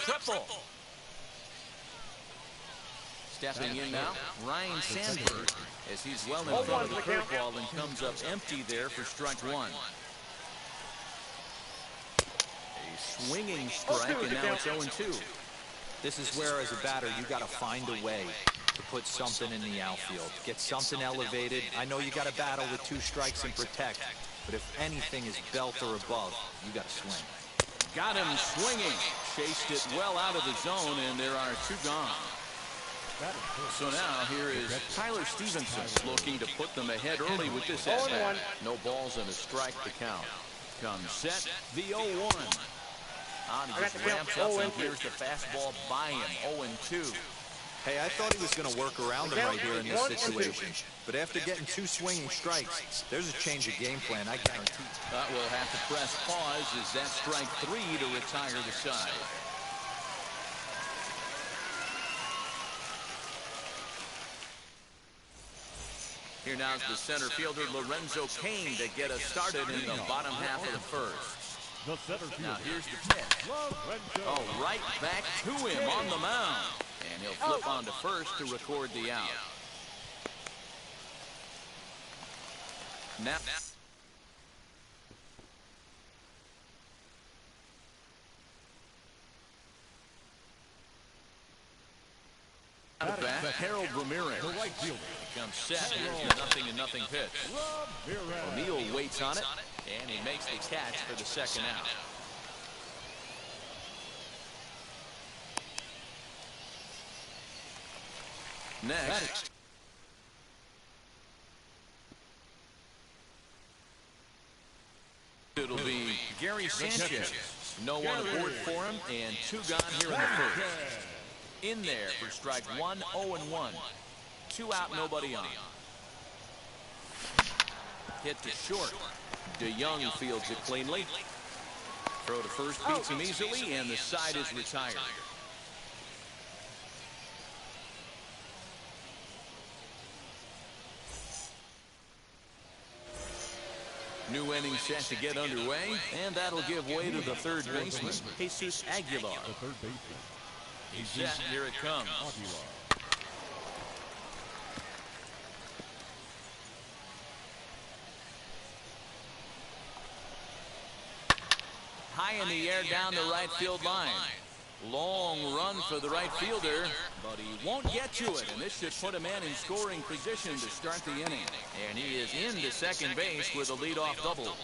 triple. Stepping in now, Ryan Sandberg, as he's well in front of the curveball and comes up empty there for strike one. A swinging strike, and now it's 0-2. This is where, as a batter, you got to find a way to put something in the outfield. Get something elevated. I know you got to battle with 2 strikes and protect, but if anything is belt or above, you got to swing. Got him swinging. Chased it well out of the zone, and there are 2 gone. So now here is Tyler Stevenson looking to put them ahead early with this at-bat. No balls and a strike to count. Comes set, the 0-1. On he just ramps up, and here's the fastball by him, 0-2. Hey, I thought he was going to work around him right here in this situation. But after getting 2 swinging strikes, there's a change of game plan, I guarantee. But we'll have to press pause as that strike 3 to retire the side. Here now's the center fielder, Lorenzo Cain, to get us started in the bottom half of the first. Now here's the pitch. Oh, right back to him on the mound. And he'll flip on to first to record the out. Now back, Harold Ramirez. Comes set. Here's the 0-0 pitch. O'Neill waits on it, and he makes the catch for the second out. Next, it'll be Gary Sanchez. No one aboard for him, and 2 gone here in the first. In there for strike 1, 0-1. 2 out, nobody on. Hit to short. DeYoung fields it cleanly. Throw to first beats him easily, and the side is retired. New inning set to get underway, and that'll give way to the third baseman, Jesus Aguilar. He's set, here it comes. High in the air down the right field line. Long run for the right fielder, but he won't get to it, and this should put a man in scoring position to start the inning. And he is into second base with a leadoff double.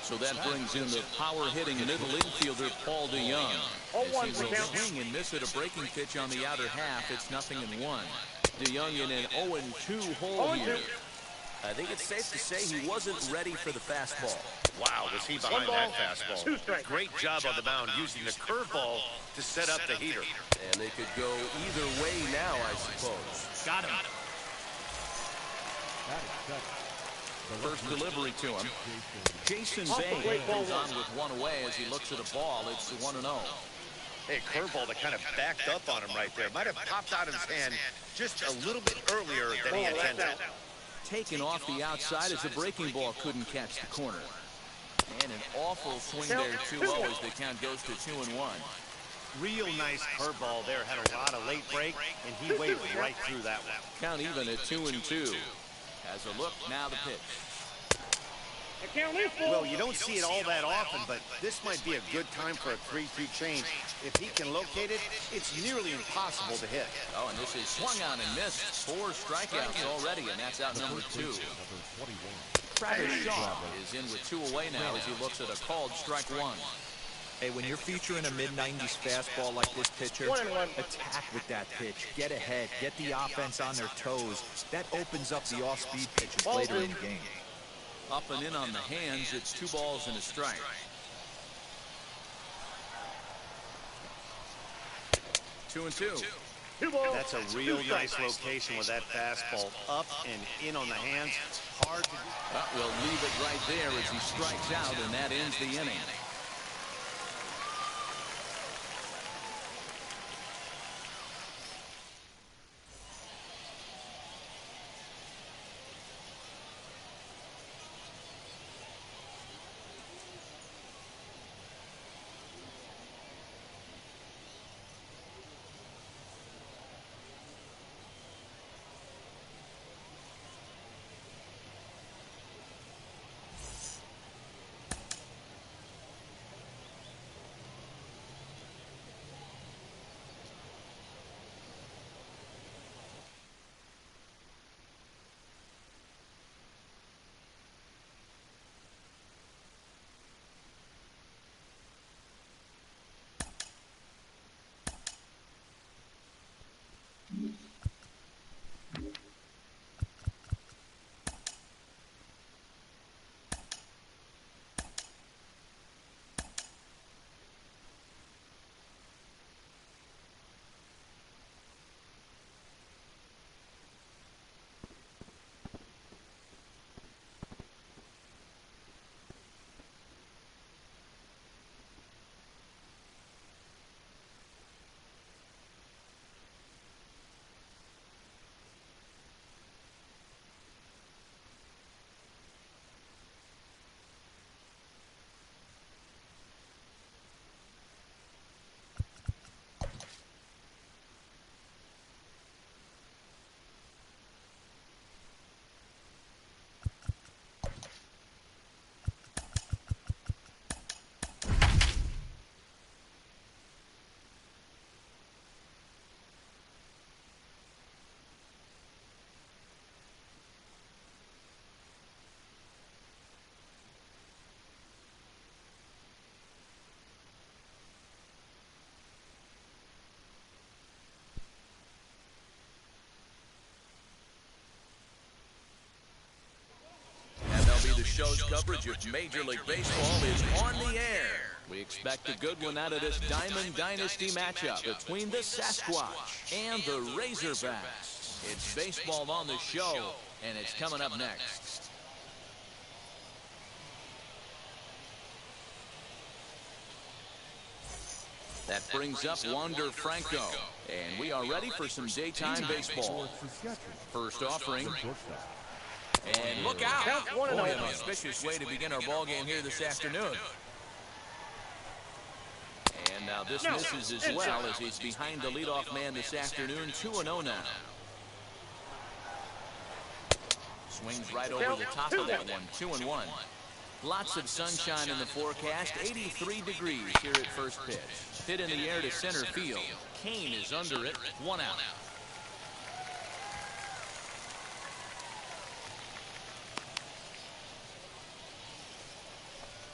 So that brings in the power-hitting middle infielder, Paul DeYoung. As he will swing and miss at a breaking pitch on the outer half, it's 0-1. DeYoung in an 0-2 hole here. I think it's safe to say he wasn't ready for the fastball. Wow, was he behind that fastball. Great job on the mound using the curveball to set up the heater. And they could go either way now, I suppose. Got him. First delivery to him. Jason Bay goes on with 1 away as he looks at a ball. It's 1-0. Hey, curveball that kind of backed up on him right there. Might have popped out of his hand just a little bit earlier than he intended. Taken off the outside as the breaking ball couldn't catch the corner. And an awful swing there, 2-0 as the count goes to 2-1. Real nice curveball there. Had a lot of late break, and he waved right through that one. Count even at 2-2. Has a look, now the pitch. Well, you don't see it all that often, but this might be a good time for a 3-2 change. If he can locate it, it's nearly impossible to hit. Oh, and this is swung on and missed. 4 strikeouts already, and that's out number 2. Travis Shaw is in with 2 away now as he looks at a called strike 1. Hey, when you're featuring a mid-90s fastball like this pitcher, attack with that pitch. Get ahead. Get the offense on their toes. That opens up the off-speed pitches later in the game. Up and in on the hands, it's 2 balls and a strike. 2-2. That's a real nice location with that fastball. Up and in on the hands. Hard to do. We'll leave it right there as he strikes out, and that ends the inning. coverage of Major League Baseball is on the air. We expect a good one out of this Diamond Dynasty matchup between the Sasquatch and the Razorbacks. It's baseball on the show, and it's coming up next. That brings up Wander Franco, and we are ready for some daytime baseball. First offering. And look out! Boy, an auspicious way to begin our ball game here this afternoon. And now this misses as well as he's behind the leadoff man this afternoon. 2-0 now. Swings right over the top of that one. 2-1. Lots of sunshine in the forecast. 83 degrees here at first pitch. Hit in the air to center field. Kane is under it. 1 out.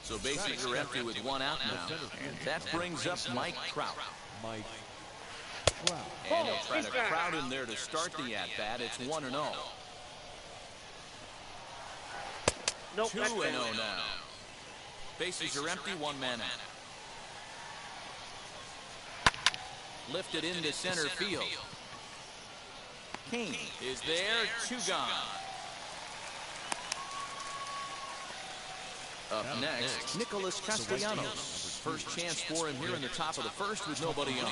So bases are empty with 1 out now. And that brings up Mike Trout. And he'll try to crowd him there to start the at-bat. It's 1-0. 2-0 now. Bases are empty, 1 man out. Lifted into center field. Kane is there, 2 gone. Up next, Nicholas Castellanos. First chance for him here in the top of the first with nobody on.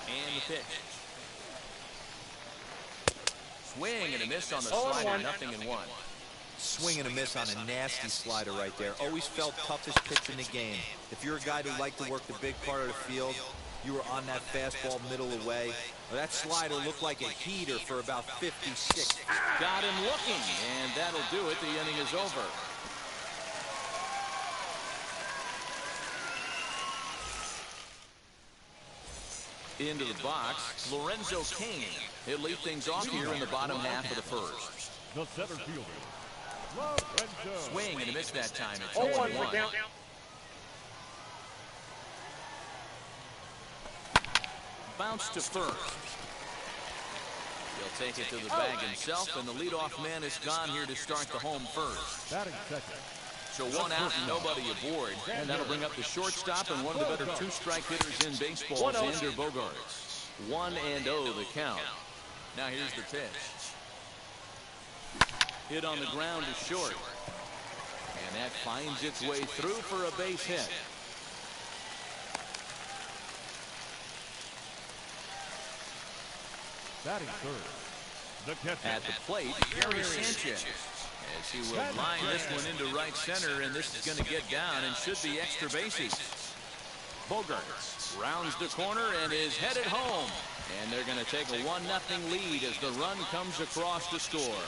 And the pitch. Swing and a miss on the slider, 0-1. Swing and a miss on a nasty slider right there. Always felt toughest pitch in the game. If you're a guy who liked to work the big part of the field, you were on that fastball middle away. Well, that slider looked like a heater for about 56. Got him looking, and that'll do it. The inning is over. Into the box, Lorenzo Kane. He'll lead things off here in the bottom half of the first. The center fielder. Swing and a miss that time. It's 0-1. Bounce to first. He'll take it to the bag himself, and the leadoff man is gone here to start the home first. Batting second. So 1 out and nobody aboard. And that'll bring up the shortstop and one of the better 2-strike hitters in baseball, Xander Bogaerts. 1-0 the count. Now here's the pitch. Hit on the ground is short. And that finds its way through for a base hit. Batting third. The catcher. At the plate, Gary Sanchez. As he will line this one into right center, and this is going to get down and should be extra bases. Bogaerts rounds the corner and is headed home. And they're going to take a 1-0 lead as the run comes across to score.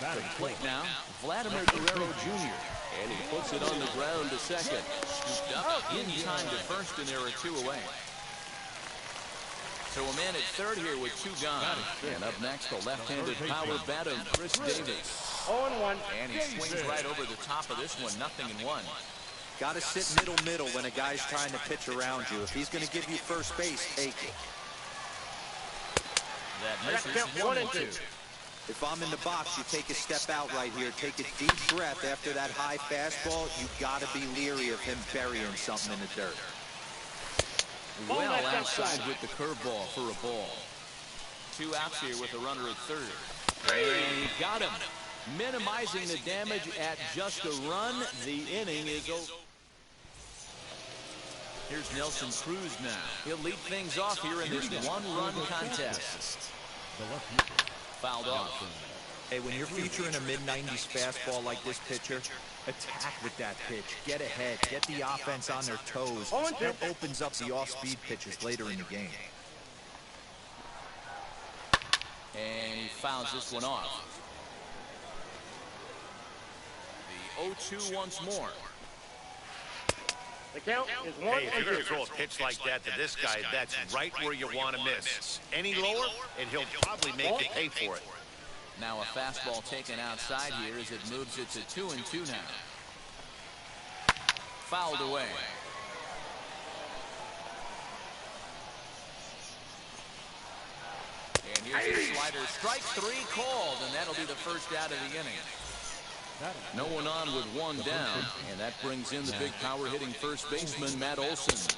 At the plate now, Vladimir Guerrero Jr. And he puts it on the ground to second. Scooped up in time to first, and there are 2 away. So a man at third here with 2 gone. And up next, the left-handed power bat of Chris Davis. 0-1. And he swings right over the top of this one, 0-1. Got to sit middle when a guy's trying to pitch around you. If he's going to give you first base, take it. That misses 1-2. If I'm in the box, you take a step out right here. Take a deep breath after that high fastball. You got to be leery of him burying something in the dirt. Well outside with the curveball for a ball. 2 outs here with a runner at third. And he got him. Minimizing the damage at just a run. The inning is over. Here's Nelson Cruz now. He'll lead things off here in this 1-run contest. Fouled off. Hey, when you're featuring a mid-90s fastball like this pitcher, attack with that pitch. Get ahead. Get the offense on their toes. That opens up the off-speed pitches later in the game. And he fouls this one off. The 0-2 once more. The count is 1-2. Hey, if you're going to throw a pitch like that to this guy, that's right where you want to miss. Any lower, and he'll probably make you pay for it. Now a fastball taken outside here as it moves it to 2-2 now. Fouled away. And here's the slider. Strike 3 called, and that'll be the first out of the inning. No one on with one down, and that brings in the big power-hitting first baseman, Matt Olson.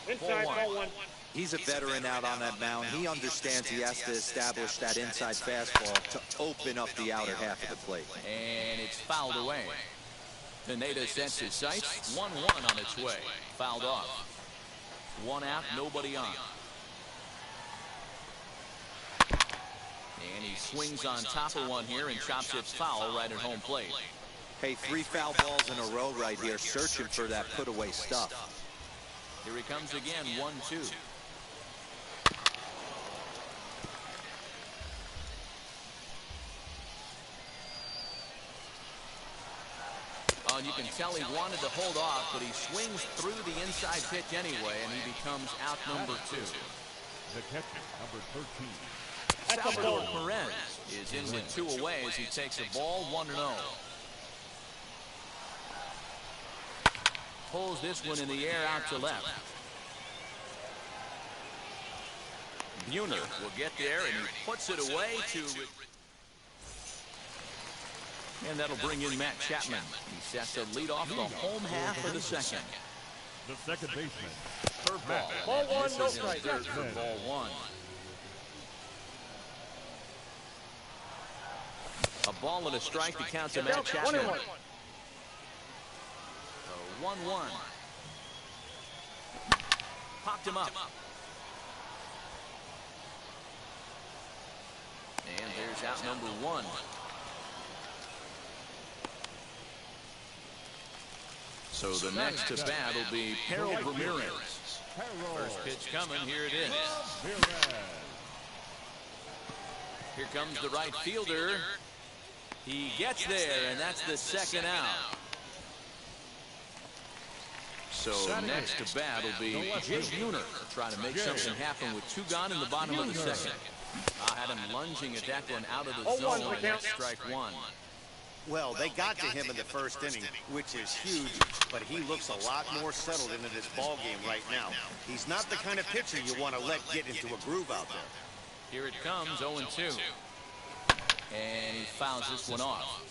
Inside, ball one. He's a veteran out on that mound. He understands he has to establish that inside fastball to open up the outer half of the plate. And it's fouled away. Pineda sets his sights. 1-1 on its way. Fouled off. One out, nobody on. And he swings on top of one here and chops it foul right at home plate. Hey, 3 foul balls in a row right here, searching for that put-away stuff. Here he comes again, 1-2. And you can tell he wanted to hold off, but he swings through the inside pitch anyway, and he becomes out number 2. The catcher, number 13. Salvador Perez is in with 2 away as he takes a ball, 1-0. Pulls this one in the air out to left. Buhner will get there, and he puts it away to... And that'll bring in Matt Chapman. He sets to lead off the home half of the second. The second baseman. Curveball. Ball one, no This is strike. dirt for ball 1. A ball and a strike to count to Matt Chapman. 1-1. 1-1. Popped him up. And there's out number 1. So the next to bat will be Harold Ramirez. First pitch coming. Here it is. Here comes the right fielder. He gets there, and that's the second out. So next to bat will be Jay Buhner, trying to make something happen with 2 gone in the bottom of the second. Had him lunging at that one out of the zone, and that's strike 1. Well, they got to him in the first inning, which is huge, but he looks a lot more settled into this ball game right now. He's not the kind of pitcher you want to let get into a groove out there. Here it comes, 0-2. And he fouls this one off.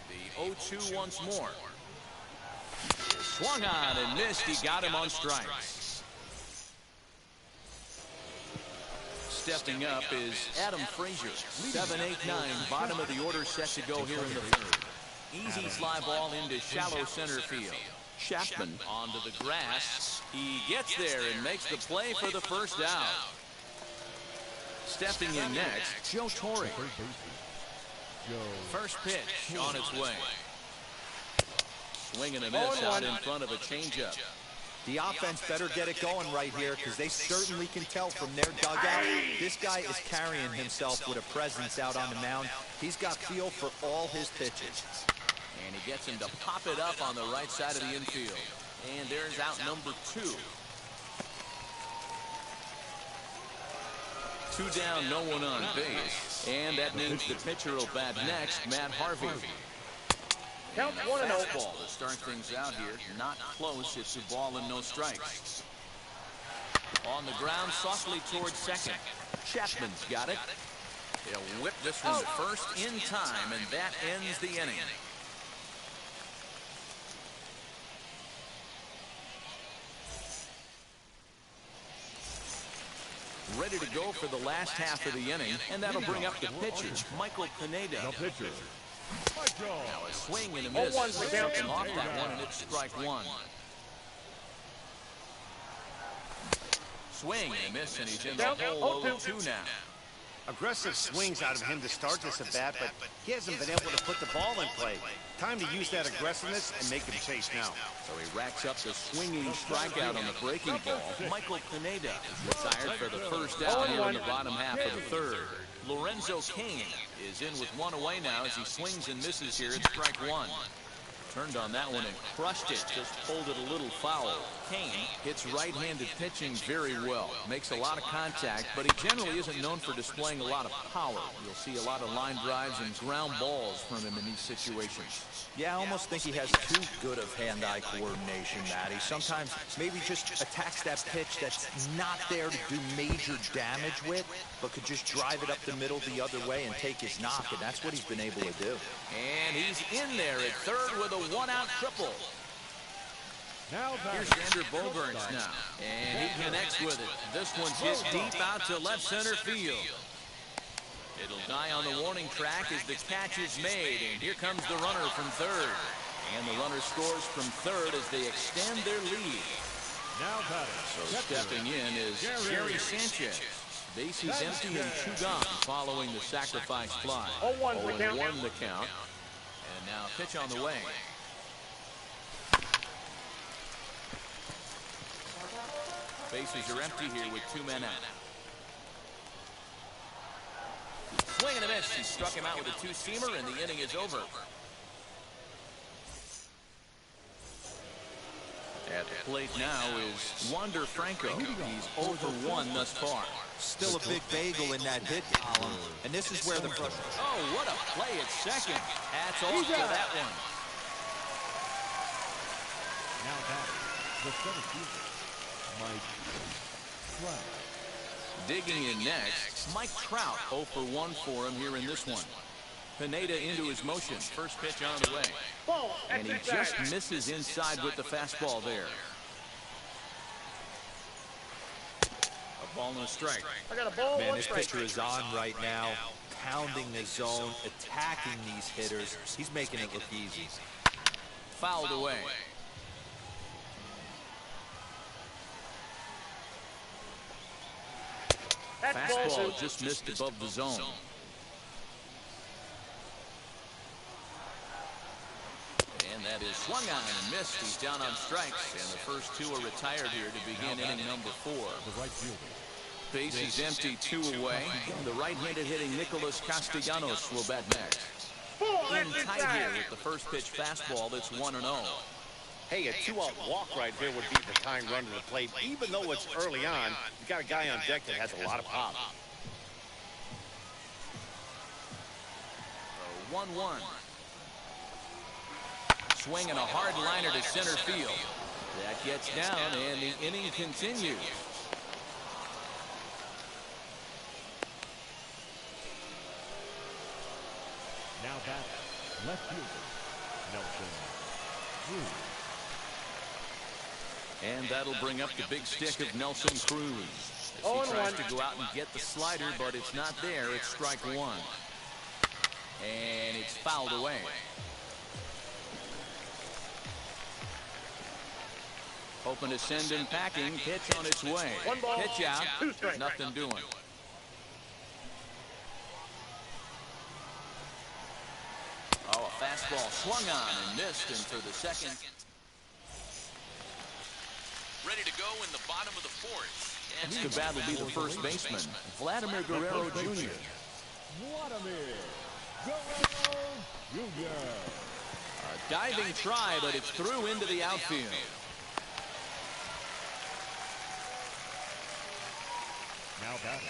The 0-2 once more. Swung on and missed. He got him on strikes. Stepping up is Adam Frazier. 7-8-9, bottom of the order, set to go here in the third. Easy fly ball into shallow center field. Chapman onto the grass. He gets there and makes the play for the first out. Stepping in next, Joe Torrey. First pitch on its way. Swing and a miss out in front of a changeup. The offense better get it going right here, because they certainly can tell from their dugout. This guy is carrying himself with a presence out on the mound. He's got feel for all his pitches. And he gets him to pop it up on the right side of the infield. And there's out number 2. 2 down, no one on base. And that means the pitcher will bat next, Matt Harvey. Count 1-0. Fastball to start things out here. Not close. It's a ball and no strikes. On the ground, softly towards second. Chapman's got it. He'll whip this one to first in time, and that ends the inning. Ready to go for the last half of the inning, and that'll bring up the pitcher, Michael Pineda. The pitcher. Now a swing and a miss. Something off that one, and it's strike 1. Swing and a miss, and he's in the hole. 0-2 now. Aggressive swings out of him to start this at bat, but he hasn't been able to put the ball in play. Time to use that aggressiveness and make him chase now. So he racks up the swinging strikeout on the breaking ball. Michael Pineda is retired for the first out here in the bottom half of the third. Lorenzo Cain is in with 1 away now as he swings and misses here at strike 1. Turned on that one and crushed it. Just pulled it a little foul. Kane hits right-handed pitching very well. Makes a lot of contact, but he generally isn't known for displaying a lot of power. You'll see a lot of line drives and ground balls from him in these situations. Yeah, I almost think he has too good of hand-eye coordination, Matty. Sometimes maybe just attacks that pitch that's not there to do major damage with, but could just drive it up the middle the other way and take his knock, and that's what he's been able to do. And he's in there at third with a one-out triple. Now Here's Xander Bogaerts now, and he connects with it. This one's hit deep out to left center field. It'll die on the warning track as the catch is made, and here comes the runner from third. And the runner scores from third as they extend their lead. Now batting. So stepping in is Jerry Sanchez. Bases empty and 2 gone following the sacrifice fly. 0-1 the count. 0-1 the count. And now pitch on the way. Bases are empty here with 2 men out. Swing and a miss. He struck him out with a 2-seamer, and the inning is over. At the plate now is Wander Franco. He's 0 for 1 thus far. Still a big bagel in that hit column, and this is where the frustration. Oh, what a play at second. Hats off to that one. Now batting. The center fielder, Mike Trout. Digging in next, Mike Trout. 0 for 1 for him here in this one. Pineda into his motion. First pitch on the way. Ball. And he just misses inside with the fastball there. A ball and a strike. I got a ball. Man, one this strike. pitcher is on right now, pounding the zone, attacking these hitters. He's making it look easy. Fouled away. Fastball just missed above the zone. And that is swung on and missed. He's down on strikes. And the first 2 are retired here to begin inning number 4. The right fielder. Bases empty, 2 away. The right-handed hitting Nicholas Castellanos will bat next. In tight here with the first pitch fastball that's 1-0. Hey, a 2-out walk right here would beat the tying run to the plate. Even though it's early on, you got a guy on deck that has a lot of pop. 1-1. Swinging a hard liner to center field. That gets down, and the inning continues. Now batting. Left fielder, Nelson Cruz. And that'll bring up the big stick of Nelson Cruz. As he tries to go out and get the slider, but it's not there. It's strike 1. And it's fouled away. Hoping to send him packing. Pitch on its way. 1 ball, Pitch out. 2 strikes. Nothing doing. Oh, a fastball swung on and missed, and for the second. Ready to go in the bottom of the 4th. Next to bat will be the first baseman, Vladimir Guerrero Jr. Vladimir Guerrero Jr. A diving try, but it's through into the outfield. Now batting.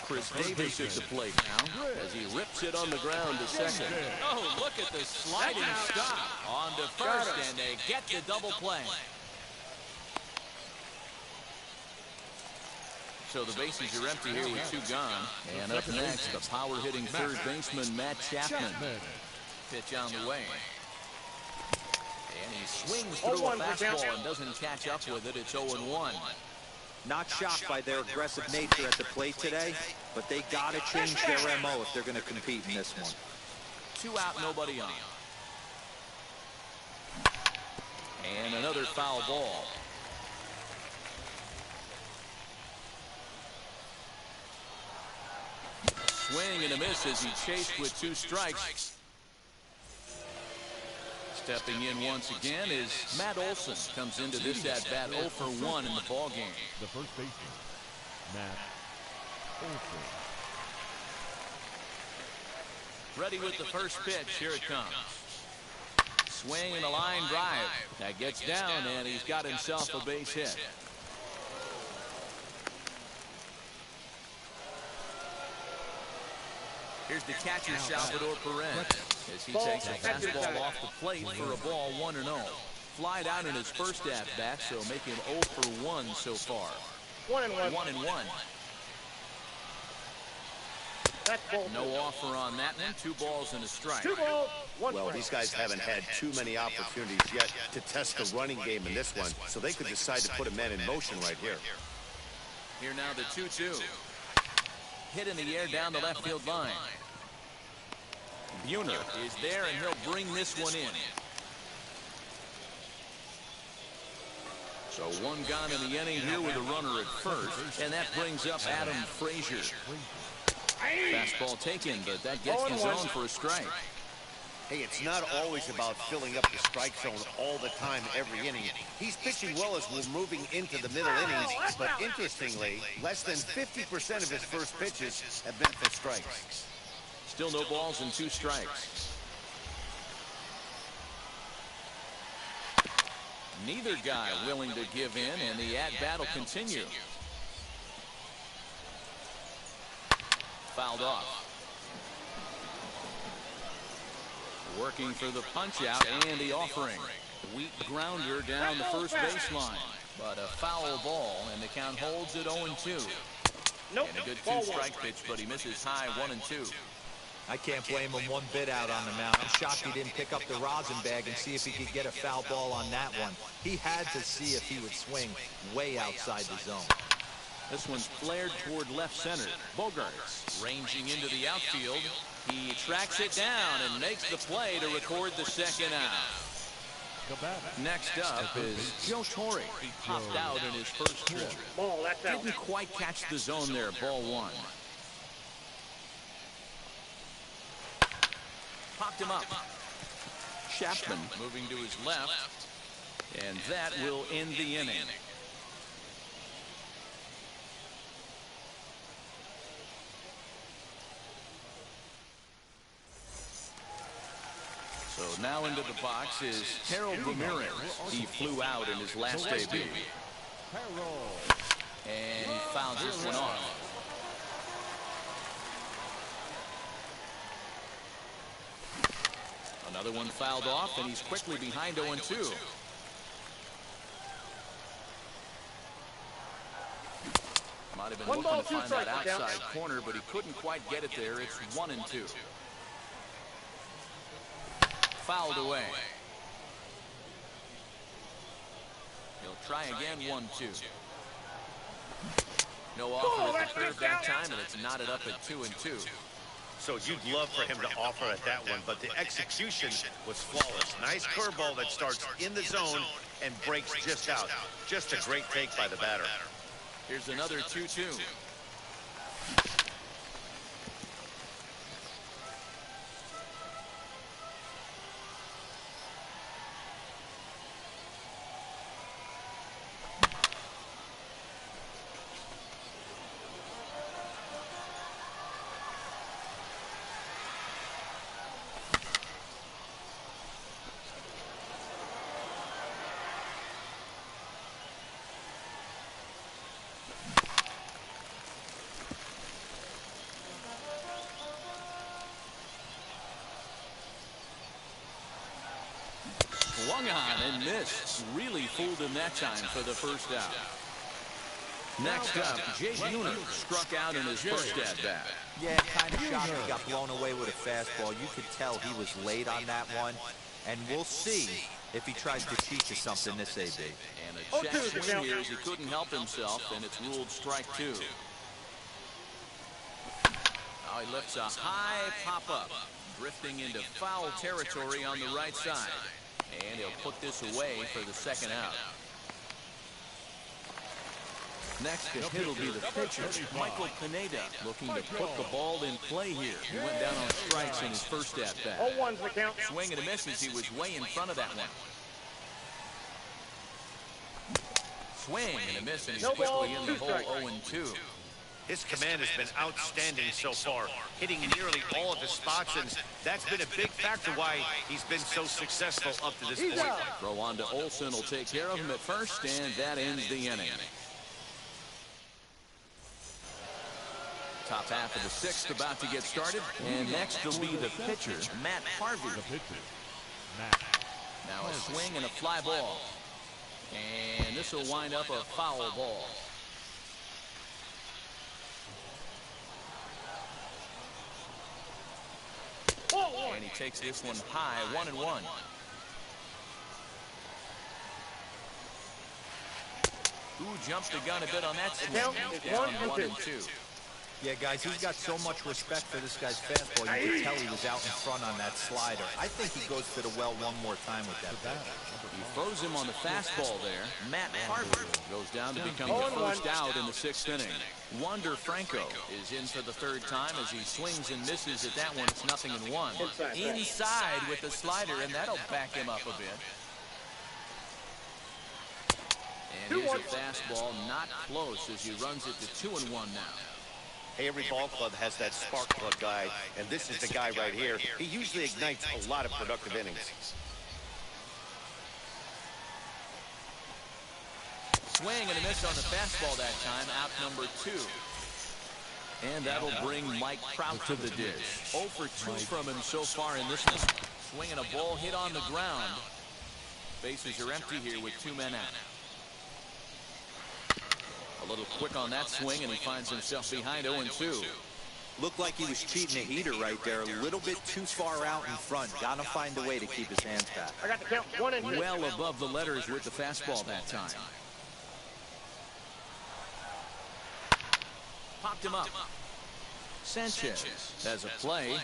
Chris Davis at the plate now as he rips it on the ground to second. Oh, look at the sliding stop on to first, and they get the double play. So the bases are empty here with 2 gone. And up next, the power-hitting third baseman, Matt Chapman. Pitch on the way. And he swings through a fastball and doesn't catch up with it. It's 0-1. Not shocked by their aggressive nature at the plate today, but they got to change their MO if they're going to compete in this one. 2 out, nobody on. And another foul ball. Swing and a miss as he chased with 2 strikes. Stepping in once again is Matt Olson. Comes into this at-bat 0 for 1 in the ballgame. The first baseman, Matt Olson. Ready with the first pitch. Here it comes. swing and a line drive. That gets down, and he's got himself a base hit. Here's the catcher, Salvador Perez, as he takes a fastball off the plate for a ball 1-0. Flied out in his first at-bat, so make him 0 for 1 so far. 1-1. 1-1. No offer on that one. 2 balls and a strike. 2 balls, 1 Well, strike. these guys haven't had too many opportunities yet to test the running game in this one, so they could decide to put a man in motion right here. Here now the 2-2. Hit in the air down the left field line. Buhner is there, and he'll bring this one in. So 1 gone in the inning here with a runner at first, and that brings up Adam Frazier. Fastball taken, but that gets the zone for a strike. Hey, it's not always about filling up the strike zone all the time every inning. He's pitching well as we're moving into the middle innings, but interestingly, less than 50% of his first pitches have been for strikes. Still no balls and 2 strikes. Neither guy willing to give in, and the at-bat will continue. Fouled off. Working for the punch-out, and the offering. Weak grounder down the first baseline, but a foul ball, and the count holds at 0-2. Nope. And a good 2-strike pitch, but he misses high 1-2. I can't blame him one bit out on the mound. I'm shocked he didn't pick up the rosin bag and see if he could get a foul ball on that one. He had to see if he would swing way outside the zone. This one's flared toward left center. Bogarts ranging into the outfield. He tracks it down and makes the play to record the second out. Next up is Joe Torrey. He popped out in his first trip. Ball, that's out. Didn't quite catch the zone there. Ball 1. Popped him up. Chapman moving to his left, and that will end the inning. So now into the box is Harold Ramirez. He flew out in his last debut. And he fouls this one off. Another one fouled off, and he's quickly behind 0-2. Might have been looking to find that outside corner, but he couldn't quite get it there. It's 1-2. Fouled away. He'll try again, 1-2. No offer at the curve that time, and it's knotted up at 2-2. So you'd love for him to offer at that one, but the execution was flawless. Nice curveball that starts in the zone and breaks just out. Just a great take by the batter. Here's another 2-2. Swung on and missed. Really fooled him that time for the first out. Next up, Jay Buhner struck out in his first at-bat. Yeah, kind of shocked he got blown away with a fastball. You could tell he was late on that one. And we'll see if he tries to teach us something this AB. And a check swing here as he couldn't help himself, and it's ruled strike 2. Now he lifts a high pop-up, drifting into foul territory on the right side. And he'll put this away for the second out. Next to hit will be the pitcher, Michael Pineda, looking to put the ball in play here. He went down on strikes in his first at-bat. 0-1's the count. Swing and a miss as he was way in front of that one. Swing and a miss, and he's quickly in the hole 0-2. His command has been outstanding so far, hitting nearly all of his spots, and that's been a big factor why he's been so successful up to this point. Throw on to Olson will take care of him at first, and that ends the inning. Top half of the sixth about to get started, and next will be the pitcher, Matt Harvey. The pitcher, Matt. Now a swing and a fly ball. And this will wind up a foul ball. And he takes this one high, 1-1. Who jumped the gun a bit on that swing? Down 1-2. Yeah, guys, he's got so much respect for this guy's fastball. You could tell he was out in front on that slider. I think he goes to the well one more time with that bat. He throws him on the fastball there. Matt Harvey goes down to become the first out in the sixth inning. Wander Franco is in for the third time as he swings and misses at that one. It's 0-1. Inside with the slider, and that'll back him up a bit. And here's a fastball, not close as he runs it to 2-1 now. Hey, every ball club has that spark plug guy, and this is the guy right here. He usually ignites a lot of productive innings. Swing and a miss on the fastball that time, out number 2. And that'll bring Mike Trout to the dish. 0 for 2 from him so far in this one. Swinging a ball hit on the ground. Bases are empty here with 2 men out. A little quick on that swing, and he finds himself behind 0-2. Looked like he was cheating a heater right there. A little bit too far out in front. Gotta find a way to keep his hands back. I got the count 1-2. Well above the letters with the fastball that time. Popped him up. Sanchez has a play.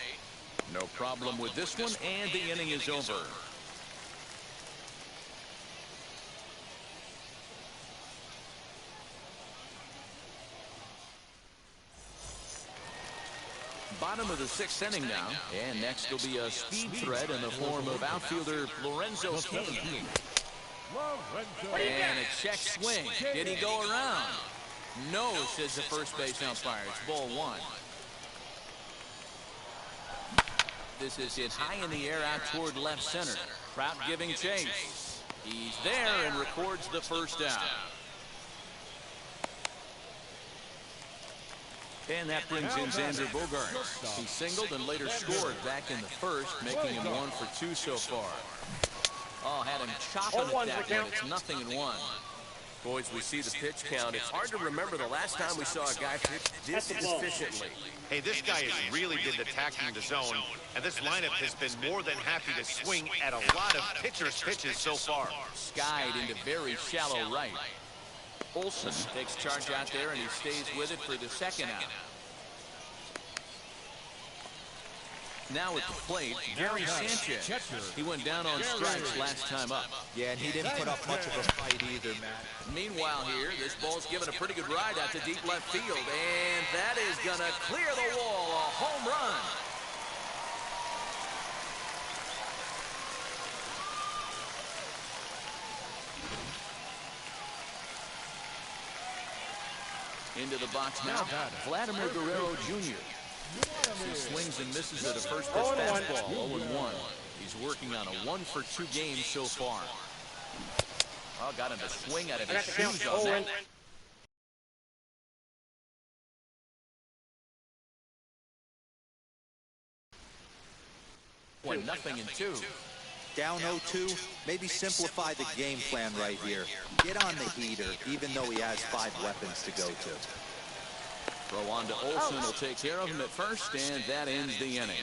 No problem with this one, and the inning is over. Bottom of the sixth inning now, and next will be a speed threat in the form of outfielder Lorenzo King. And a check swing. Did he go around? No, says the first base umpire. It's ball 1. This is hit high in the air out toward left center. Trout giving chase. He's there and records the first out. And that brings in Xander Bogaerts. He singled and later scored back in the first, making him 1 for 2 so far. Oh, had him chopping at that one. It's 0-1. Boys, we see the pitch count. It's hard to remember the last time we saw a guy pitch this efficiently. Hey, this guy has really been attacking the zone, and this lineup has been more than happy to swing at a lot of pitchers' pitches so far. Skied into very shallow right. Olson takes charge out there, and he stays with it for the second out. Now at the plate, Gary Sanchez. He went down on strikes last time up. Yeah, and he didn't put up much of a fight either, Matt. Meanwhile here, this ball's given a pretty good ride out to deep left field, and that is going to clear the wall. A home run. Into the box now, Vladimir Guerrero Jr. He swings and misses at a first pitch fastball, 0-1. He's working on a 1 for 2 game so far. Oh, got him to swing out of his shoes on that. One, 0-2. Down 0-2, maybe simplify the game plan right here. Get on the heater, even though he has 5 weapons to go to. Throw on to Olsen will take care of him at first, and that ends the inning.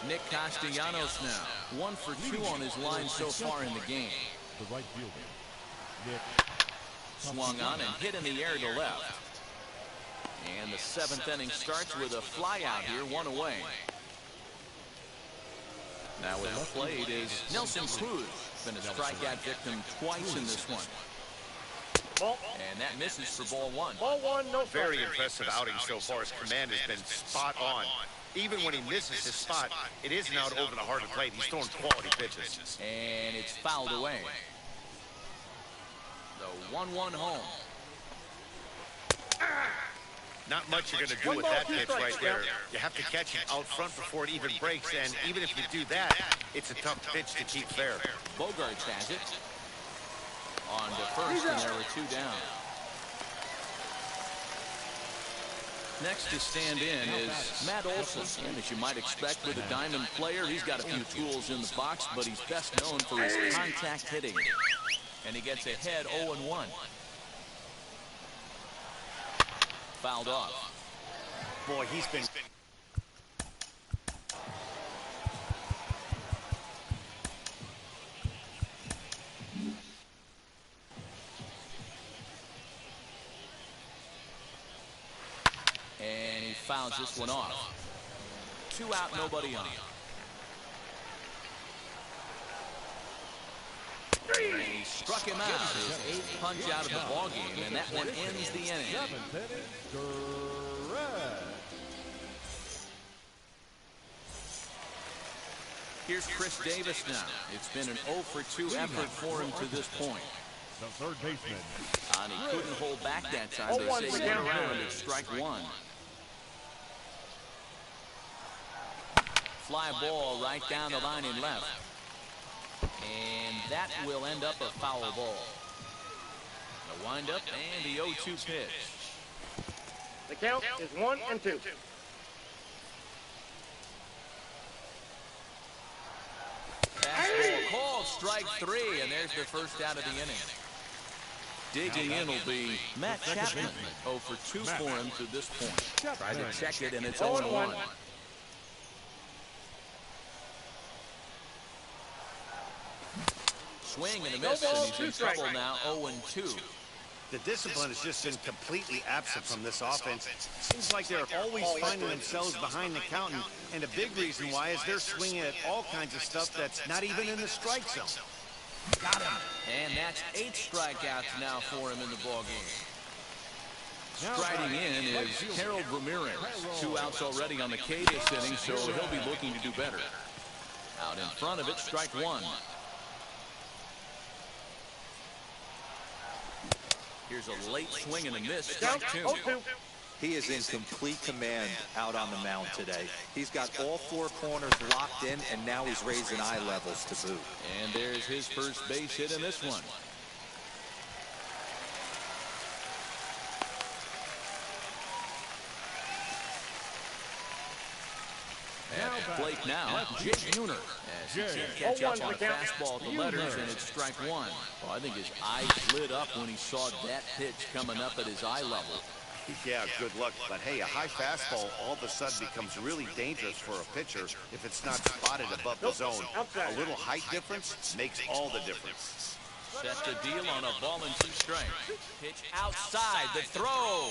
Nick Castellanos now, 1 for 2 on his line so far in the game. The right fielder, Nick. Swung on and hit in the air to left. And the 7th inning starts with a fly out here, 1 away. Now with the plate is Nelson Cruz. Been a strikeout victim twice in this one. And that misses for ball 1. Ball 1, no Very impressive outing so far. His command has been spot on. Even when he misses his spot, it isn't out over the heart of the plate. He's throwing quality pitches. And it's fouled away. The 1-1 home. Not much you're going to do with that pitch right there. You have to catch it out front before it even breaks, and even if you do that, it's a tough pitch to keep fair. Bogarts has it. On to first, and there were 2 down. Next to stand in is Matt Olson. And as you might expect with a diamond player, he's got a few tools in the box, but he's best known for his contact hitting. And he gets ahead 0-1. Fouled off. Boy, he's been... And he fouls this one off. 2 out, nobody on. And he struck him out. His 8th punch out of the ballgame, and that one ends the inning. Here's Chris Davis now. It's been an 0-for-2 effort for him to this point. The third baseman. And he couldn't hold back that time. They say get around at strike 1. Fly ball right down the line and left. And that will end up a foul ball. The windup and the 0-2 pitch. The count is 1-2. Fastball called, strike 3, and there's the first out of the inning. Digging in will be Matt Chapman. 0-for-2 for him to this point. Tries to check it, and it's 0-1. Swing and a miss, and he's in trouble now. 0-2. The discipline has just been completely absent from this offense. Seems like they're always finding themselves behind the count, and a big reason why is they're swinging at all kinds of stuff that's not even in the strike zone. Got him. And that's 8 strikeouts now for him in the ballgame. Striding in is Harold Ramirez. 2 outs already on the K this inning, so he'll be looking to do better. Out in front of it, strike 1. Here's a late swing and a miss, strike 2. He is in complete command out on the mound today. He's got all 4 corners locked in, and now he's raising eye levels to boot. And there's his first base hit in this one. At the plate now, Jake Unner. As he can't catch up on a fastball at the letters, and it's strike 1. Well, I think his eyes lit up when he saw that pitch coming up at his eye level. Yeah, good luck. But hey, a high fastball all of a sudden becomes really dangerous for a pitcher if it's not spotted above the zone. A little height difference makes all the difference. Set the deal on a ball and 2 strikes. Pitch outside, the throw.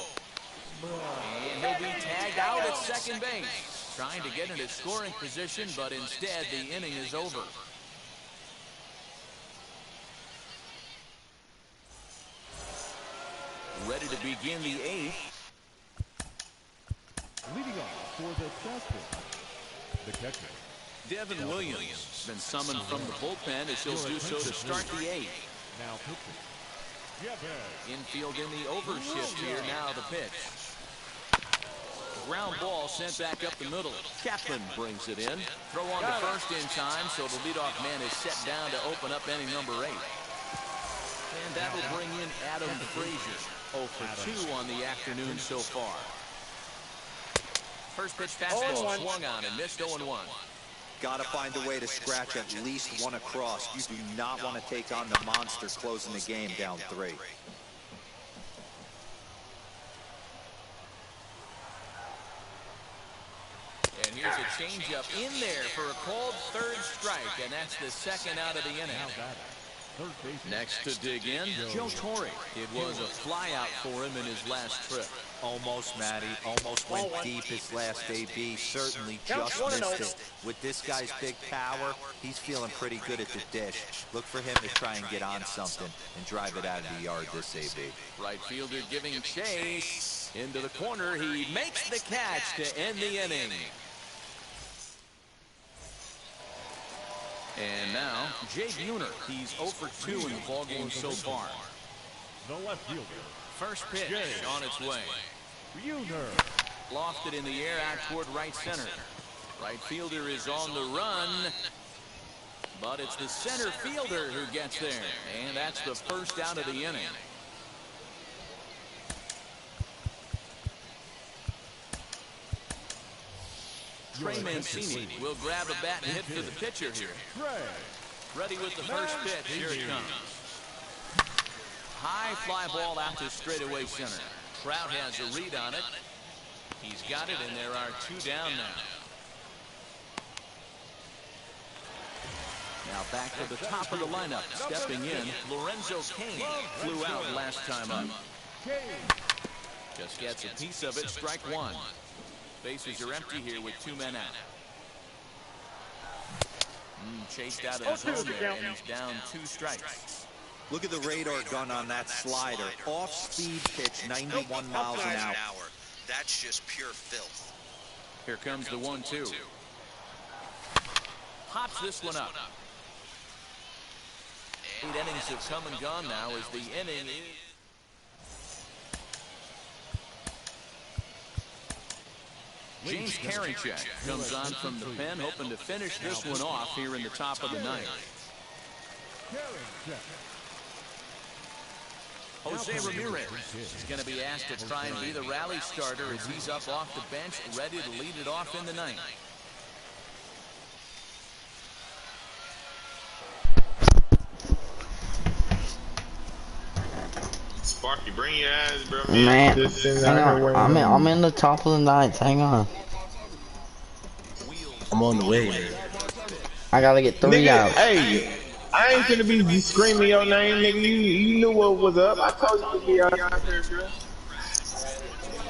And he'll be tagged out at second base. Trying to get into scoring position, but instead the inning is over. Ready to begin the 8th. Leading off for the Southpaw, the catcher. Devin Williams been summoned from the bullpen as he'll do so to start the 8th. Now pitching. Infield in the overshift here now the pitch. Ground ball sent back up the middle. Kaplan brings it in. Throw on to first in time, so the leadoff man is set down to open up inning number 8. And that will bring in Adam Frazier. 0-for-2 on the afternoon so far. First pitch fastball swung on and missed 0-1. Got to find a way to scratch at least 1 across. You do not want to take on the monster closing the game down 3. And here's a changeup in there for a called 3rd strike, and that's the 2nd out of the inning. Next to dig in, Joe Torrey. It was a flyout for him in his last trip. Almost, Matty. Almost went deep his last AB. Certainly just missed it. With this guy's big power, he's feeling pretty good at the dish. Look for him to try and get on something and drive it out of the yard this AB. Right fielder giving chase. Into the corner. He makes the catch to end the inning. And now, Jake Unner. He's 0-for-2 in the ballgame so far. The left fielder. First pitch on its way. Buhner. Lofted in the air out toward right center. Right fielder is on the run, but it's the center fielder who gets there, and that's the first out of the inning. Trey Mancini will grab a bat and hit for the pitcher here. Ready with the first pitch. Here it comes. High fly ball out to straightaway center. Trout has a read on it. He's got it, and there are two down now. Now back to the top of the lineup. Stepping in, Lorenzo Cain flew out last time up. Just gets a piece of it, strike one. Bases are empty here with two men out. Chased out of his home there, and he's down 2 strikes. Look at the radar gun on that slider. Off-speed pitch, 91 miles an hour. That's just pure filth. Here comes the 1-2. Pops this one up. 8 innings have come and gone now as the inning is... James Karinchak comes on from the pen, hoping to finish this one off here in the top of the ninth. Jose Ramirez is going to be asked to try and be the rally starter as he's up off the bench, ready to lead it off in the ninth. Sparky, bring your ass, bro. Man, hang on. I'm in the top of the ninth. Hang on. I'm on the way, man. I gotta get 3 outs. Hey, I ain't gonna be screaming your name, nigga. You knew what was up. I told you to be out there, bro.